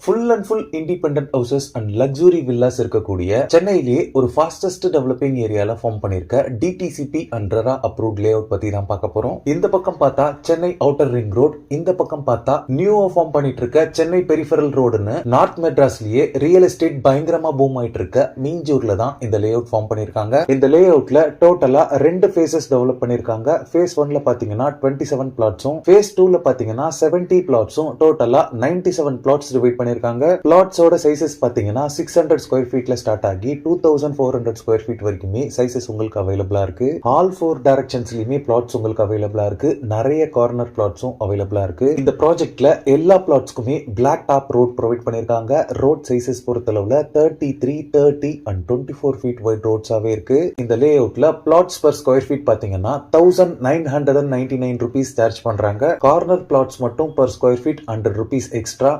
Full and full independent houses and luxury villas இருக்கக்கூடிய சென்னையிலேயே ஒரு ஃபாஸ்டஸ்ட் டெவலப்பிங் ஏரியால ஃபார்ம் பண்ணிருக்க DTCP and RERA approved lay out பத்தி தான் பார்க்க போறோம். இந்த பக்கம் பார்த்தா சென்னை அவுட்டர் ரிங் ரோட், இந்த பக்கம் பார்த்தா நியூவா ஃபார்ம் பண்ணிட்டு இருக்க சென்னை பெரிஃபரல் ரோடுன்னு நார்த் மெட்ராஸ்லயே ரியல் எஸ்டேட் பயங்கரமா பூம் ஆயிட்டு இருக்க மீஞ்சூர்ல தான் இந்த லே அவுட் ஃபார்ம் பண்ணிருக்காங்க. இந்த லே அவுட்ல டோட்டலா 2 ஃபேசஸ் டெவலப் பண்ணிருக்காங்க. ஃபேஸ் 1ல பாத்தீங்கன்னா 27 பிளாட்ஸும், ஃபேஸ் 2ல பாத்தீங்கன்னா 70 பிளாட்ஸும், டோட்டலா 97 பிளாட்ஸ் டிவைட் பண்ணிருக்காங்க. பிளாட்ஸோட சைசஸ் பாத்தீங்கன்னா 600 ஸ்கொயர் ஃபீட்ல ஸ்டார்ட் ஆகி 2400 ஸ்கொயர் ஃபீட் வரைக்குமே சைசஸ் உங்களுக்கு அவைலபிளா இருக்கு. ஆல் 4 டைரக்ஷன்ஸ்லயுமே பிளாட்ஸ் உங்களுக்கு அவைலபிளா இருக்கு. நிறைய கார்னர் பிளாட்ஸும் அவைலபிளா இருக்கு. இந்த ப்ராஜெக்ட்ல எல்லா பிளாட்ஸ்க்குமே பிளாக் டாப் ரோட் ப்ரொவைட் பண்ணிருக்காங்க. ரோட் சைசஸ் பொறுத்தளவுல 33, 30 அண்ட் 24 ஃபீட் வைட் ரோட்ஸாவே இருக்கு. இந்த லே அவுட்ல பிளாட்ஸ் பர் ஸ்கொயர் ஃபீட் பாத்தீங்கன்னா 1999 rupees சார்ஜ் பண்றாங்க. கார்னர் பிளாட்ஸ் மட்டும் per square feet 100 rupees extra.